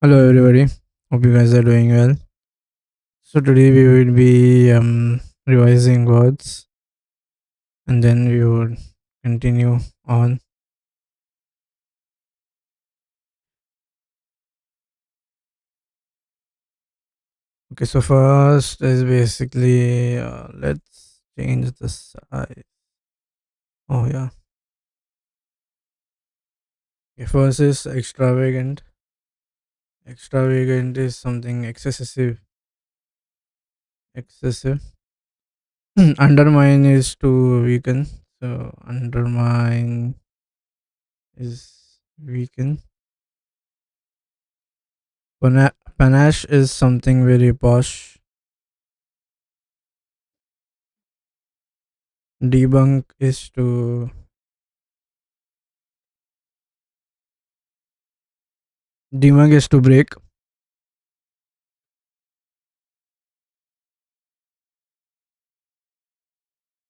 Hello everybody. Hope you guys are doing well. So today we will be revising words and then we will continue on. Okay, so first is basically let's change the size. Oh yeah. Okay, first is extravagant. Extravagant is something excessive. Excessive. Undermine is to weaken. So undermine is weaken. Panache is something very posh. Debunk is to debunk is to break.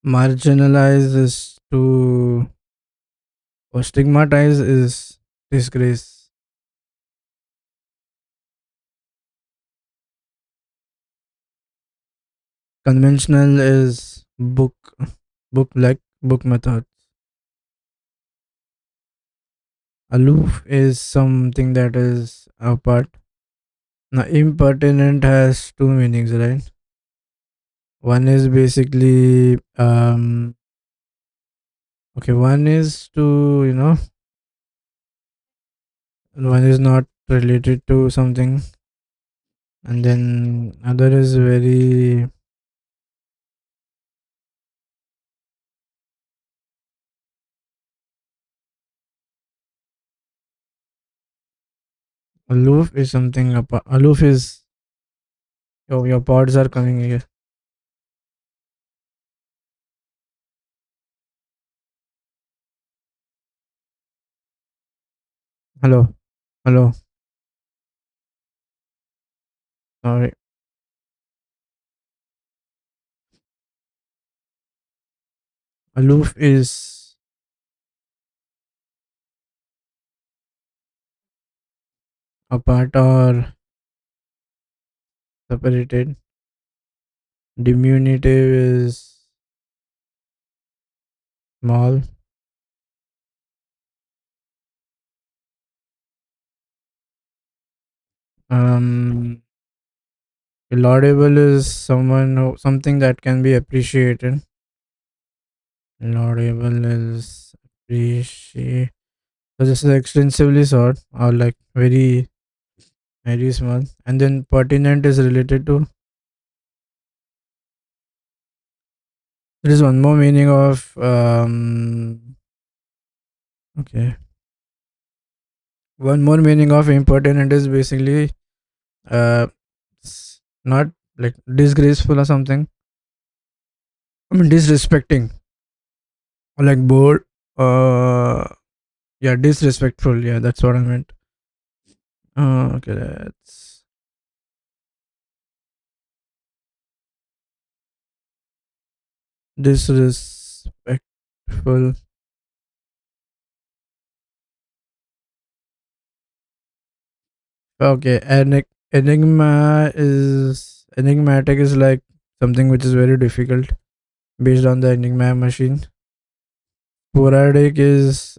Marginalize is to or stigmatize is disgrace. Conventional is book like book method. Aloof is something that is apart. Now impertinent has two meanings, right? One is basically okay, one is to one is not related to something, and then other is very aloof is something apart. Aloof is your pods are coming here. Hello, hello. Sorry. Aloof is apart or separated. Diminutive is small. Um, Laudable is something that can be appreciated. Laudable is appreciate. So this is extensively short or like very small. And then pertinent is related to. There is one more meaning of okay. One more meaning of impertinent is basically not like disgraceful or something. I mean disrespecting or like bored. Yeah, disrespectful. Yeah, that's what I meant. Okay, that's disrespectful. Okay, enigmatic is like something which is very difficult based on the enigma machine. Sporadic is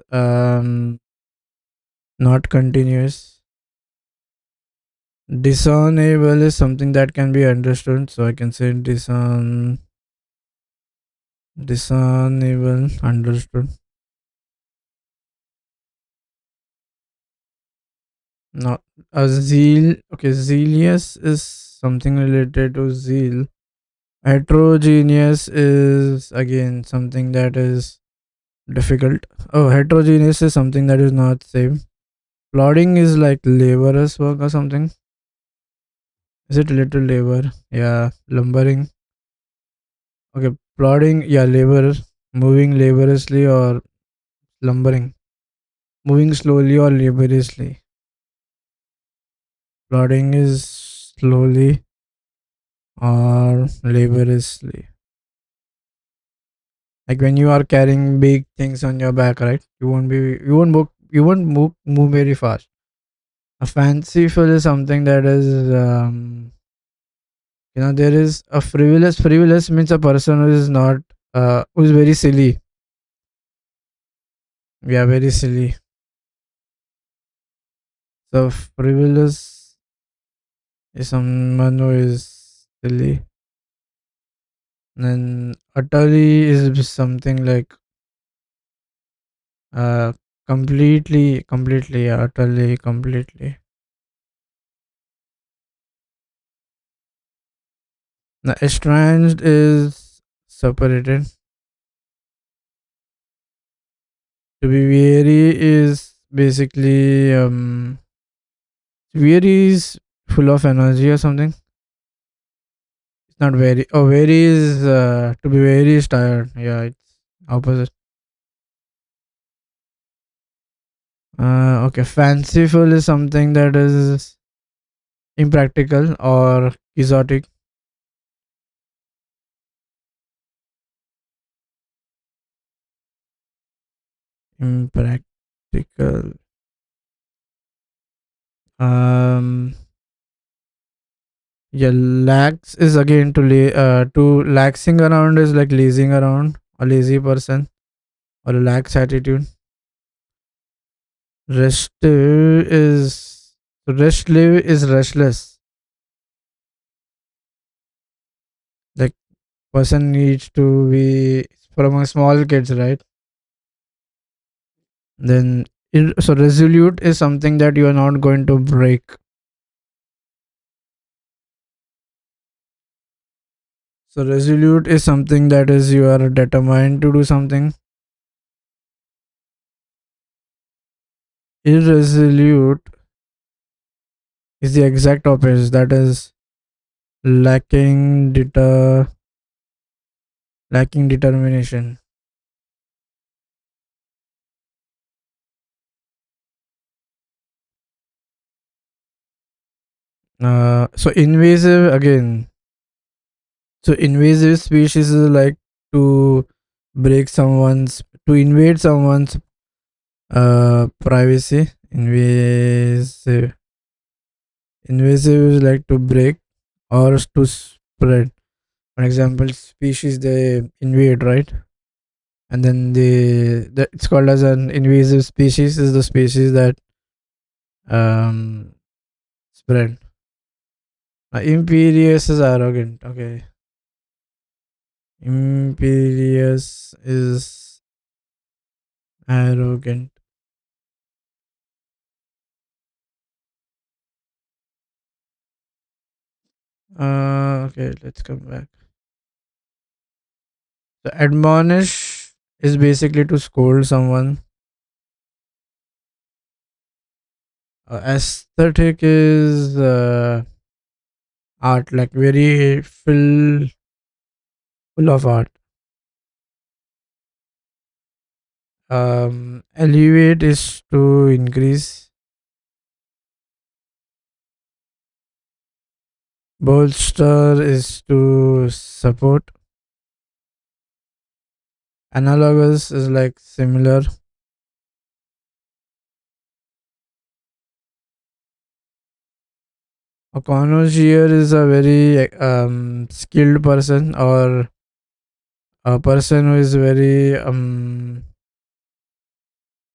not continuous. Discernible is something that can be understood, so I can say discernible, understood. Not a zeal. Okay, zealous is something related to zeal. Heterogeneous is again something that is difficult. Oh, heterogeneous is something that is not same. Plodding is like laborious work or something. Is it related to labor? Yeah, lumbering. Okay, plodding. Yeah, labor. Moving laboriously or lumbering. Moving slowly or laboriously. Plodding is slowly or laboriously. Like when you are carrying big things on your back, right? You won't move very fast. A fanciful is something that is, there is a frivolous. Frivolous means a person who is not, who is very silly. Yeah, very silly. So frivolous is someone who is silly. Then utterly is something like, uh, completely, yeah, utterly, completely. Now, estranged is separated. To be weary is basically, weary is full of energy or something. It's not very. Oh, weary is, to be weary is tired. Yeah, it's opposite. Okay, fanciful is something that is impractical or exotic. Impractical. Um, yeah, lax is again to laxing around is like lazing around, a lazy person or a lax attitude. Restive is restless. Like person needs to be from a small kids, right? Then so resolute is something that you are not going to break. So resolute is something that is you are determined to do something. Irresolute is the exact opposite. That is lacking lacking determination. So invasive again. So invasive species is like to break someone's to invade someone's privacy. Invasive is like to break or to spread. For example, species they invade, right? And then it's called as an invasive species is the species that spread. Imperious is arrogant. Okay, imperious is arrogant. Okay, let's come back. So admonish is basically to scold someone. Aesthetic is art, like very full of art. Elevate is to increase. Bolster is to support. Analogous is like similar. A connoisseur is a very skilled person or a person who is very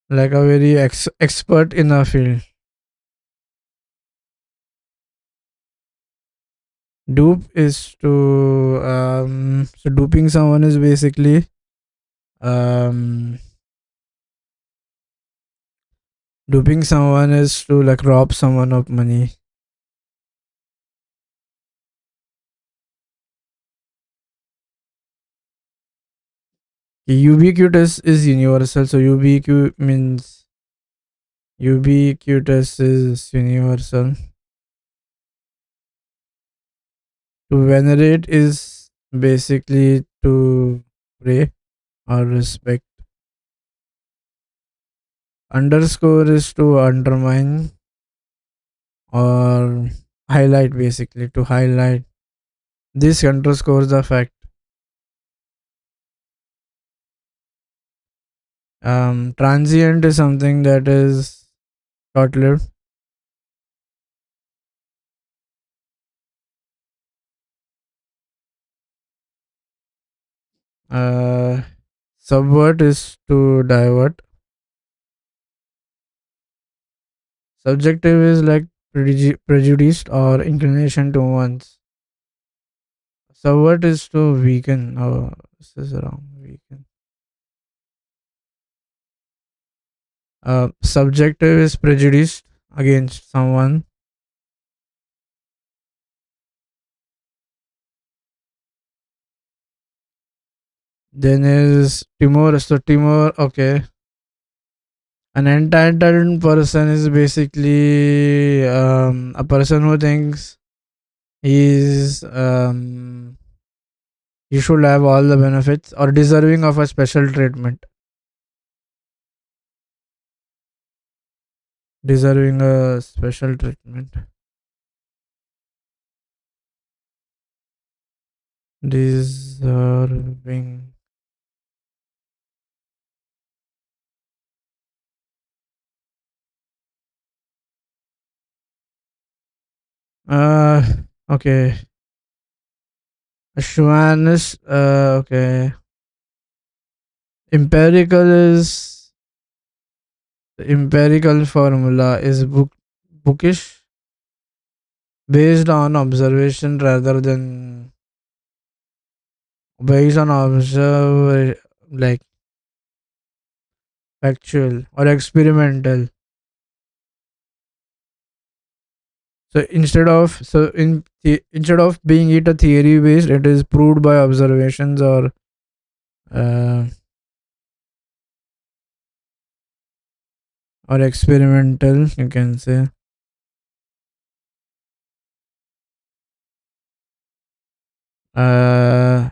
like a very expert in a field. Dupe is to so duping someone is basically um duping someone is to like rob someone of money. Ubiquitous is universal, so ubiquitous is universal. To venerate is basically to pray or respect. Underscore is to undermine or highlight, basically to highlight. This underscores the fact. Transient is something that is short lived. Uh, Subvert is to divert. Subjective is like prejudiced or inclination to one's. Subvert is to weaken. Oh, this is wrong. Weaken. Subjective is prejudiced against someone. Then is Timor. So Timor, okay. An entitled person is basically a person who thinks he's he should have all the benefits or deserving of a special treatment. Deserving a special treatment. Deserving. Uh, okay. Schwannish. Okay. Empirical is the empirical formula is bookish, based on observation rather than based on observe like factual or experimental. So instead of being it a theory based, it is proved by observations uh, or experimental. You can say. Uh,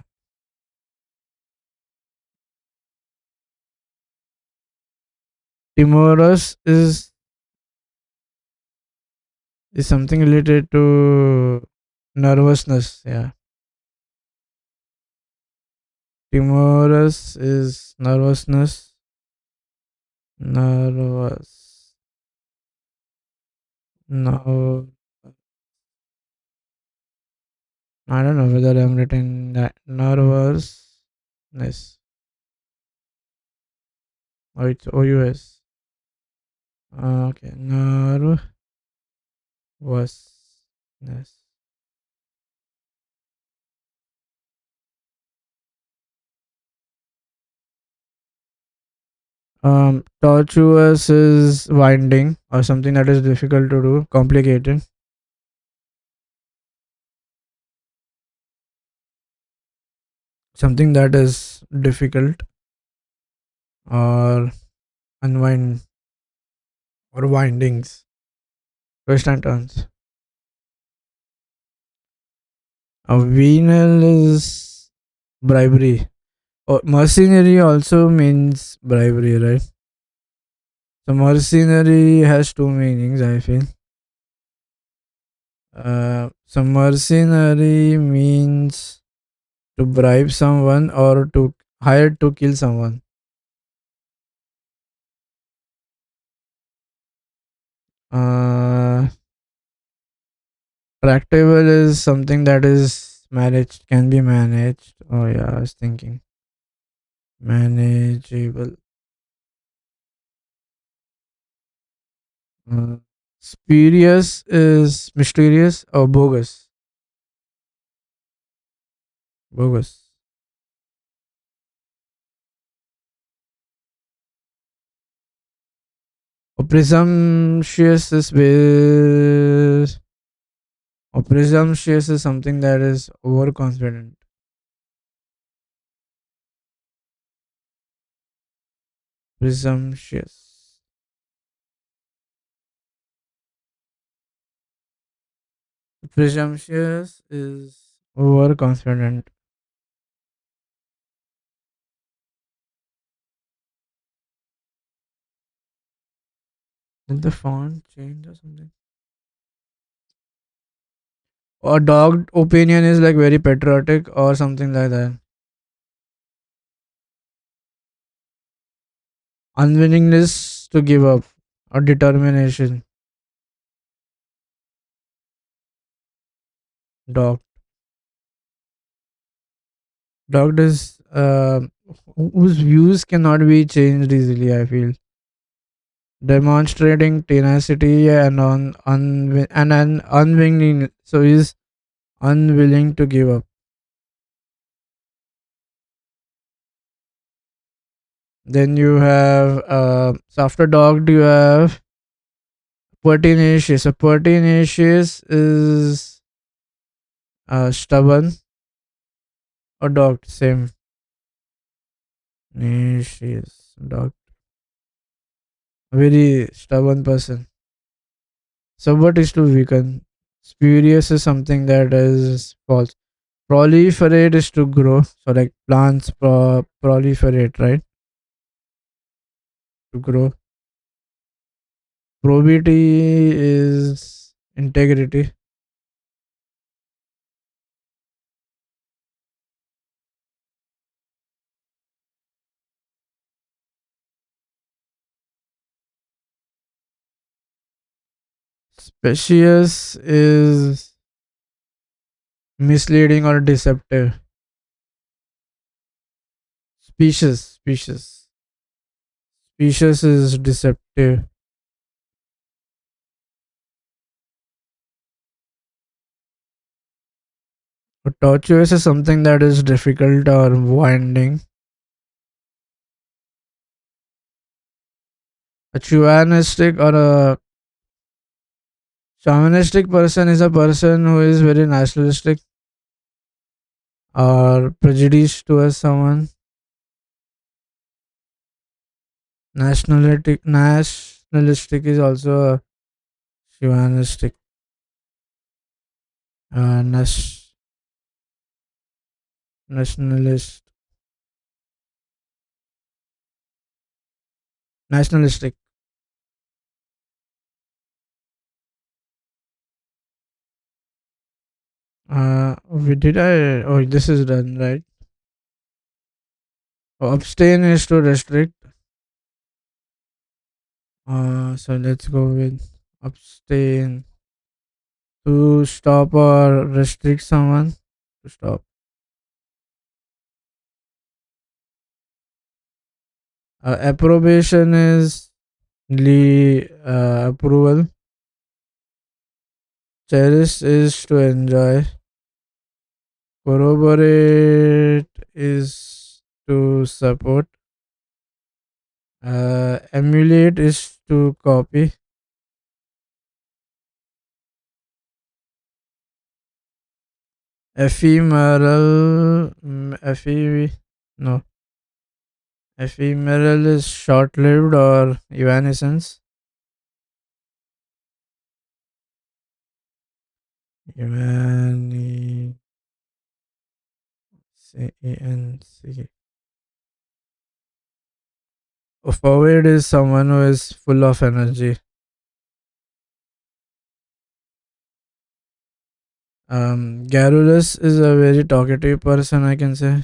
Timorous is something related to nervousness. Yeah, timorous is nervousness. Nervous. No, I don't know whether I'm written that nervousness. Oh, it's OUS. Okay, nervousness. Tortuous is winding or something that is difficult to do, complicated. Something that is difficult or unwind or windings. Twists and turns. A venal is bribery. Oh, mercenary also means bribery, right? So mercenary has two meanings, I feel. So mercenary means to bribe someone or to hire to kill someone. Uh, Tractable is something that is managed, can be managed. Oh yeah, I was thinking manageable. Uh, Spurious is mysterious or bogus. Bogus. Or presumptuous is or presumptuous is something that is overconfident. Presumptuous. Presumptuous is overconfident. Did the font change or something? Or dogged opinion is like very patriotic or something like that. Unwillingness to give up or determination. Dogged. Dogged is uh, whose views cannot be changed easily. I feel demonstrating tenacity and and an unwilling, so is unwilling to give up. Then you have so after dog, do you have pertinacious? So pertinacious is stubborn or dog, same. Tenacious dog, very stubborn person. So what is to weaken? Spurious is something that is false. Proliferate is to grow. So like plants proliferate, right? To grow. Probity is integrity. Specious is misleading or deceptive. Species. Specious is deceptive. Tortuous is something that is difficult or winding. A chauvinistic or a shamanistic person is a person who is very nationalistic or prejudiced towards someone. Nationalistic is also a chauvinistic. Uh, nas- nationalist, nationalistic. We did I? Oh, this is done right. Oh, abstain is to restrict. So let's go with abstain, to stop or restrict someone, to stop. Approbation is approval. Cherish is to enjoy. Corroborate is to support. Emulate is to copy. Ephemeral, no. Ephemeral is short-lived or evanescence. Evanescence. A forward is someone who is full of energy. Garrulous is a very talkative person, I can say.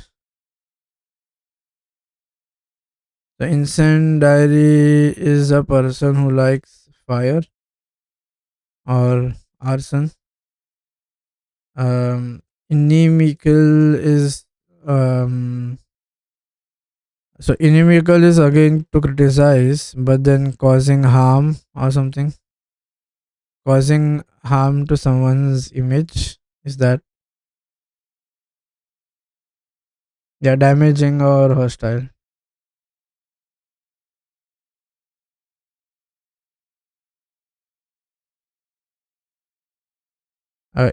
The incendiary is a person who likes fire or arson. Inimical is inimical is again to criticize, but then causing harm or something. Causing harm to someone's image is that, yeah, damaging or hostile.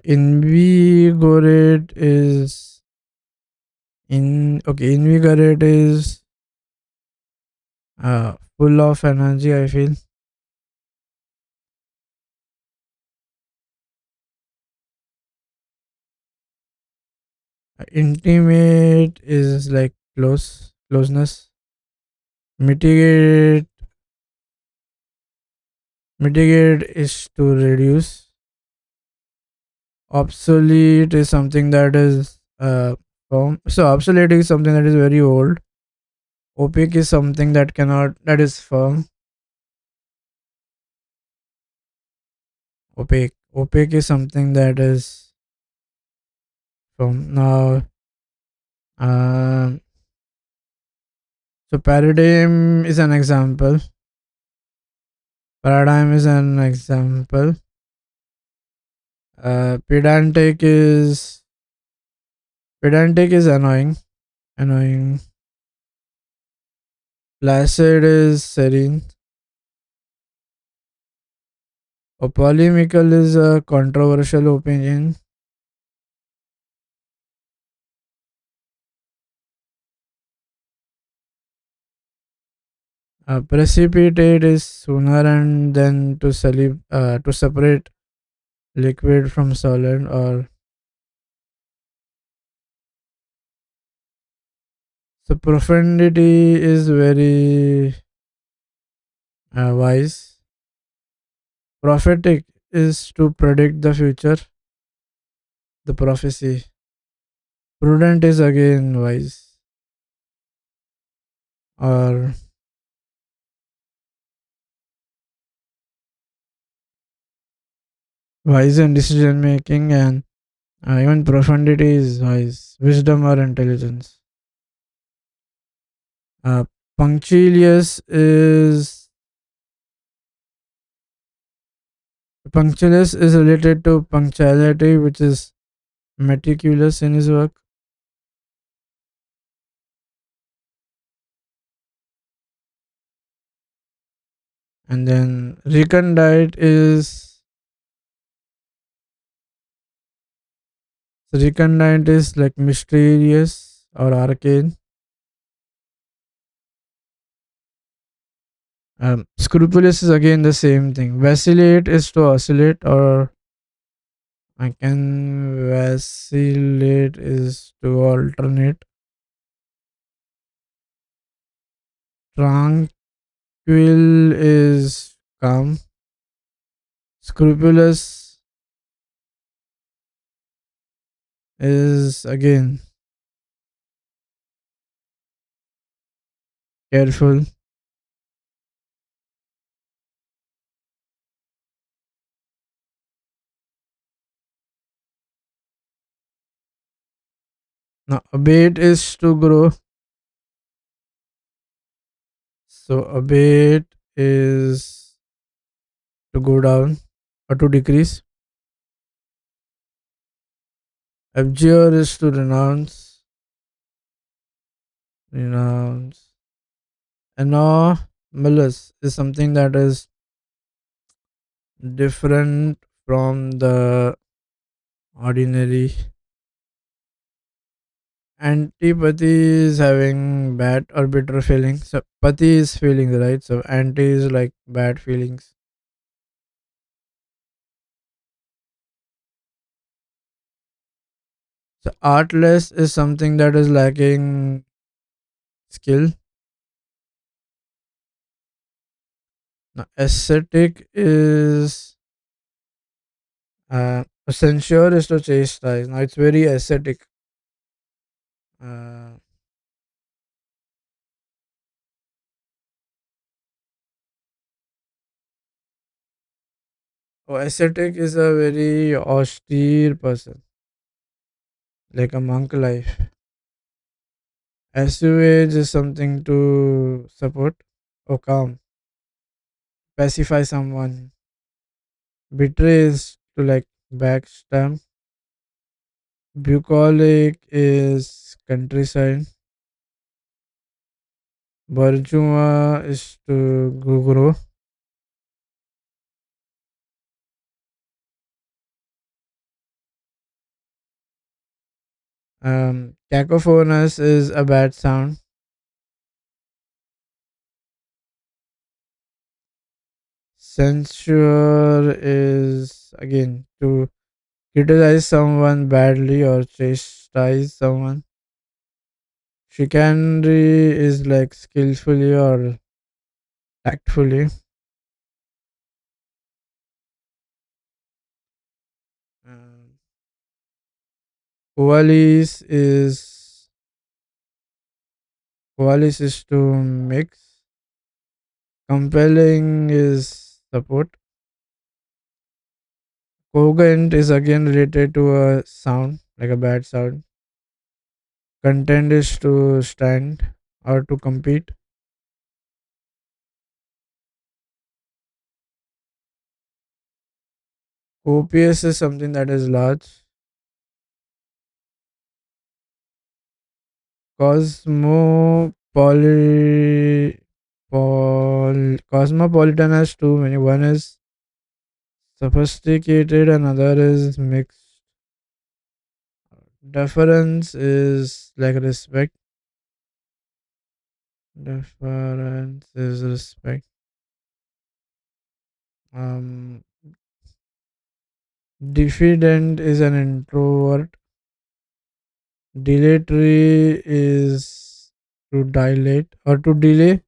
Invigorate is invigorate is full of energy. I feel intimate is like closeness. Mitigate mitigate is to reduce. Obsolete is something that is so obsolete is something that is very old. Opaque is something that is firm. Opaque is something that is firm. Now, So paradigm is an example. Paradigm is an example. Pedantic is annoying. Annoying. Placid is serene. A polemical is a controversial opinion. Precipitate is sooner and then to separate liquid from solid. Or so profundity is very wise. Prophetic is to predict the future, the prophecy. Prudent is again wise, or wise in decision making, and even profundity is wise, wisdom or intelligence. Uh, punctilious is punctilious is related to punctuality, which is meticulous in his work. And then recondite is like mysterious or arcane. Scrupulous is again the same thing. Vacillate is to oscillate, or I can vacillate is to alternate. Tranquil is calm. Scrupulous is again careful. Now, abate is to grow. So, abate is to go down or to decrease. Abjure is to renounce. Renounce. Anomalous is something that is different from the ordinary. Antipathy is having bad or bitter feelings. So pati is feelings, right? So anti is like bad feelings. So artless is something that is lacking skill. Now aesthetic is censure is to chastise. Now it's very aesthetic. Uh, ascetic is a very austere person, like a monk life. Assuage is something to support or calm, pacify someone. Betray is to like backstab. Bucolic is countryside. Barjuma is to grow. Cacophonous is a bad sound. Censure is again to criticize someone badly or chastise someone. Chicanery is like skillfully or tactfully. Um, Coalesce is coalesce is to mix. Compelling is support. Cogent is again related to a sound, like a bad sound. Content is to stand or to compete. Copious is something that is large. Cosmopolitan has too many. One is sophisticated, another is mixed. Deference is like respect. Deference is respect. Um, Diffident is an introvert. Dilatory is to dilate or to delay.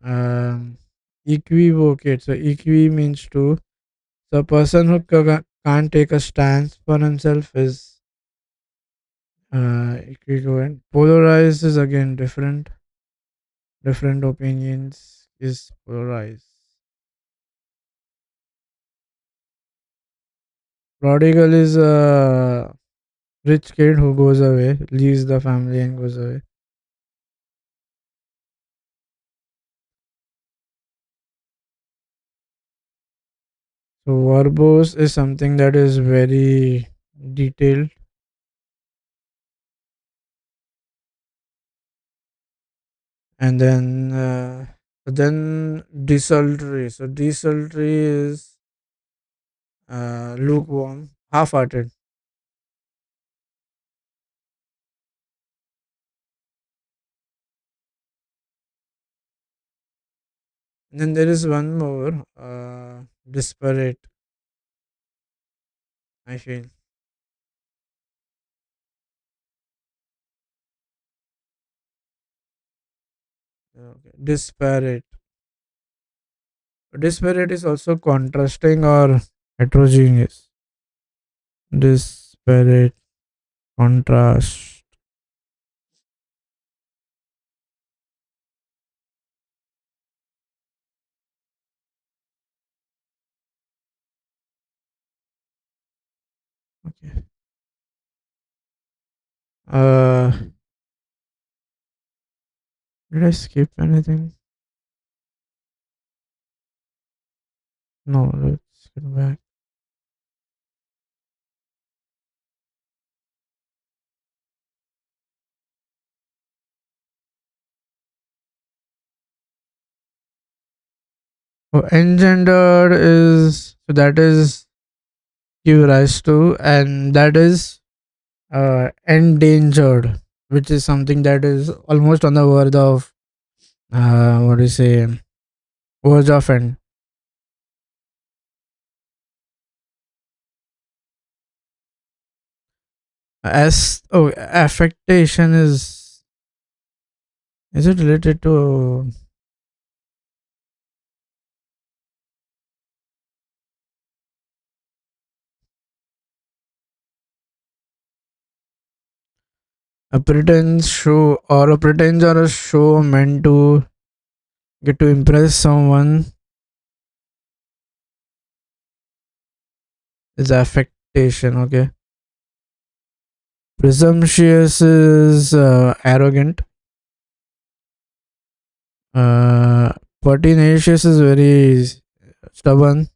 Um, Equivocate. So equi means to. So a person who can't take a stance for himself is equivalent. Polarized is again different. Different opinions is polarized. Prodigal is a rich kid who goes away, leaves the family and goes away. So verbose is something that is very detailed. And then desultory. So desultory is lukewarm, half-hearted. And then there is one more, disparate. I feel. Okay. Disparate. Disparate is also contrasting or heterogeneous. Disparate, contrast. Okay. Uh, did I skip anything? No. Let's get back. Oh, engendered is so that is give rise to, and that is endangered, which is something that is almost on the verge of what do you say, verge of end. As oh, affectation is it related to a pretense show or a pretense or a show meant to get to impress someone is affectation. Okay. Presumptuous is arrogant. uh Pertinacious is very stubborn.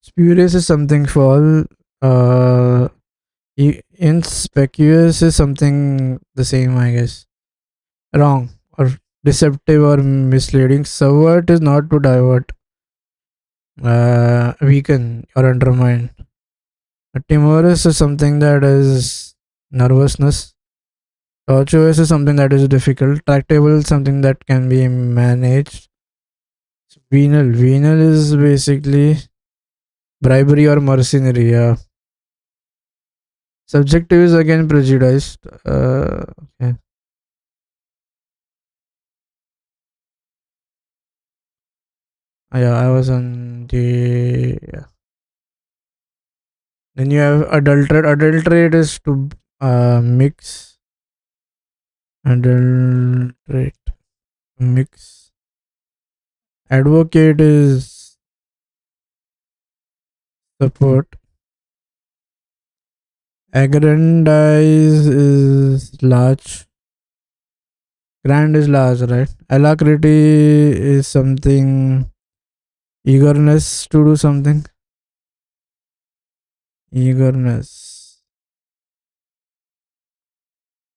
Spurious is something fall. uh Inspicious is something the same, I guess. Wrong or deceptive or misleading. Subvert is not to divert, weaken or undermine. Timorous is something that is nervousness. Tortuous is something that is difficult. Tractable is something that can be managed. Venal is basically bribery or mercenary. Yeah. Subjective is again prejudiced. Okay. Yeah, I was on the. Yeah. Then you have adulterate. Adulterate is to mix. Adulterate, mix. Advocate is support. Aggrandize is large. Grand is large, right? Alacrity is something, eagerness to do something. Eagerness.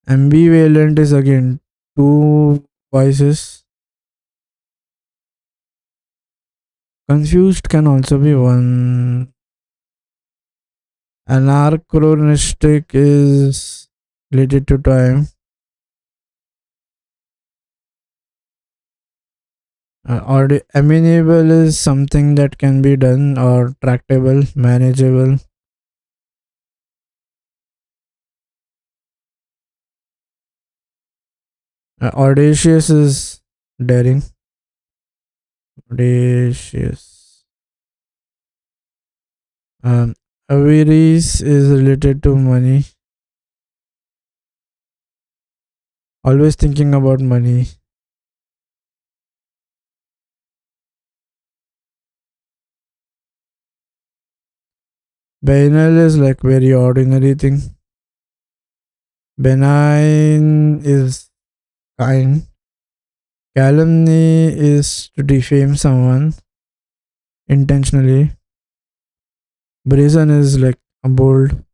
Ambivalent is again two voices. Confused can also be one. Anachronistic is related to time. Amenable is something that can be done or tractable, manageable. Audacious is daring. Audacious. Um, Avarice is related to money. Always thinking about money. Banal is like very ordinary thing. Benign is kind. Calumny is to defame someone intentionally. Brazen is like a bold.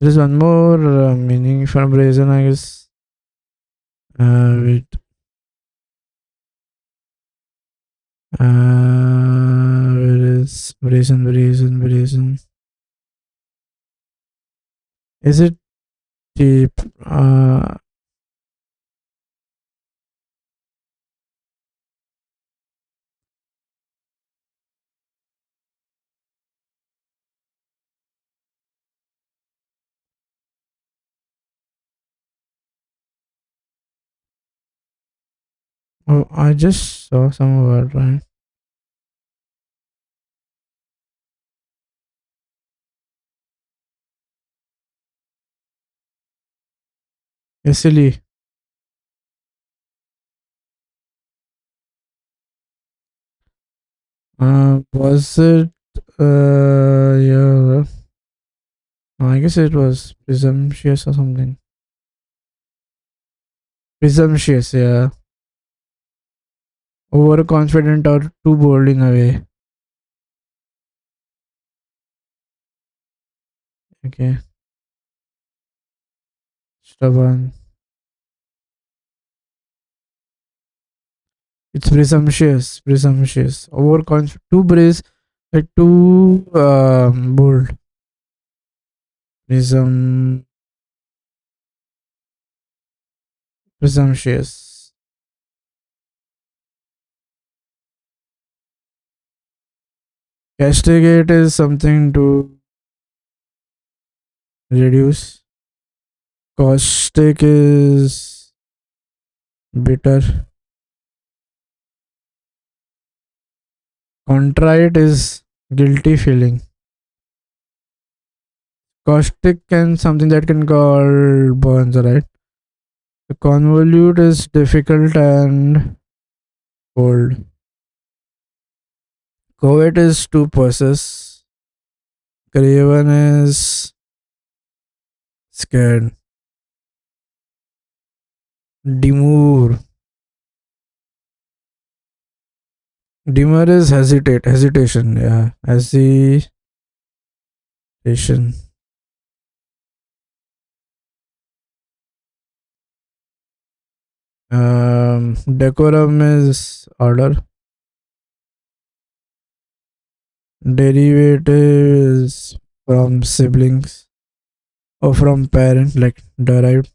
There's one more meaning for brazen, I guess. Wait. Where is brazen, brazen, brazen? Is it deep? Oh, I just saw some word, right? Easily. Was it? Yeah. I guess it was presumptuous or something. Presumptuous, yeah. Overconfident or too bold in a way. Okay. Stubborn. It's presumptuous. Presumptuous. Overconfident. Too brace. Like too bold. Presum. Presumptuous. Castigate is something to reduce. Caustic is bitter. Contrite is guilty feeling. Caustic can something that can call burns, right? The convolute is difficult and cold. Covet is to possess. Craven is scared. Demur. Demur is hesitate. Hesitation. Yeah. Hesitation. Decorum is order. Derivatives from siblings or from parent, like derived.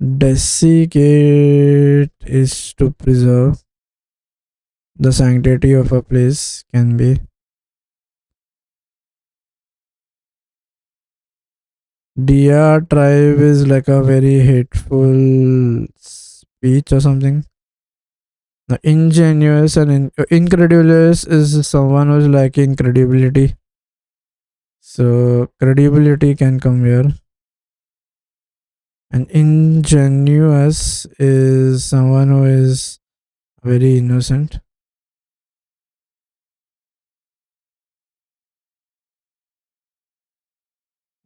Desiccate is to preserve. The sanctity of a place can be. Diatribe is like a very hateful speech or something. The ingenuous and incredulous is someone who's lacking credibility. So credibility can come here. And ingenuous is someone who is very innocent.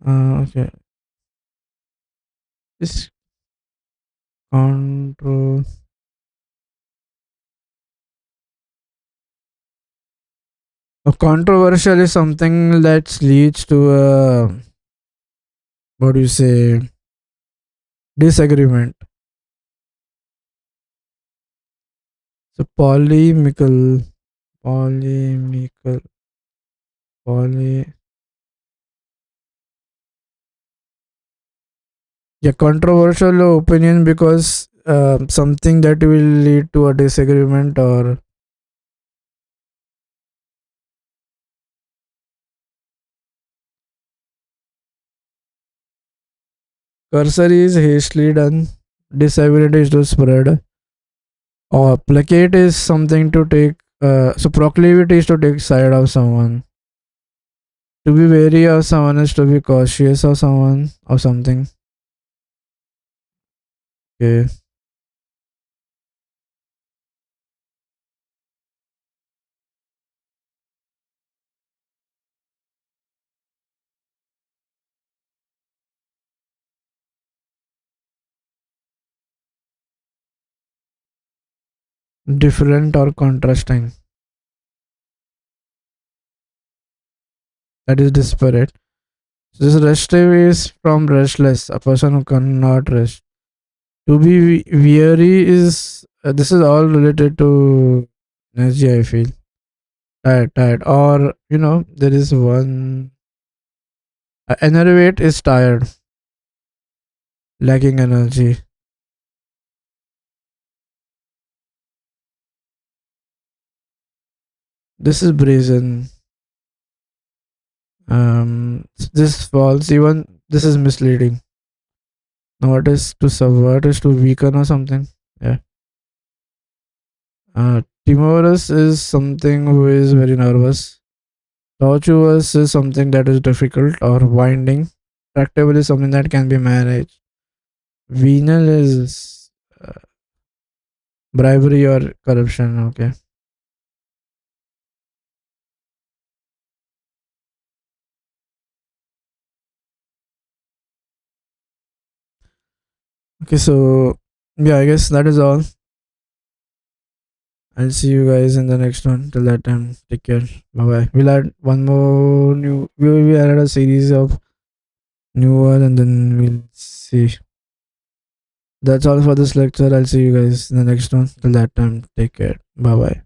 Okay. This control. A controversial is something that leads to a, what do you say, disagreement. So polemical, poly. Yeah, controversial opinion because something that will lead to a disagreement or cursory is hastily done. Disability is to spread. Or placate is something to take. So proclivity is to take side of someone. To be wary of someone is to be cautious of someone or something. Okay. Different or contrasting. That is disparate. This restive is from restless, a person who cannot rest. To be weary is this is all related to energy. I feel tired, or there is one enervate is tired, lacking energy. This is brazen. This false. Even this is misleading. Now, what is to subvert is to weaken or something. Yeah. Timorous is something who is very nervous. Tortuous is something that is difficult or winding. Tractable is something that can be managed. Venal is uh, bribery or corruption. Okay. Okay. So yeah, I guess that is all. I'll see you guys in the next one. Till that time, take care. Bye bye. We'll add one more new. We added a series of new one, and then we'll see. That's all for this lecture. I'll see you guys in the next one. Till that time, take care. Bye bye.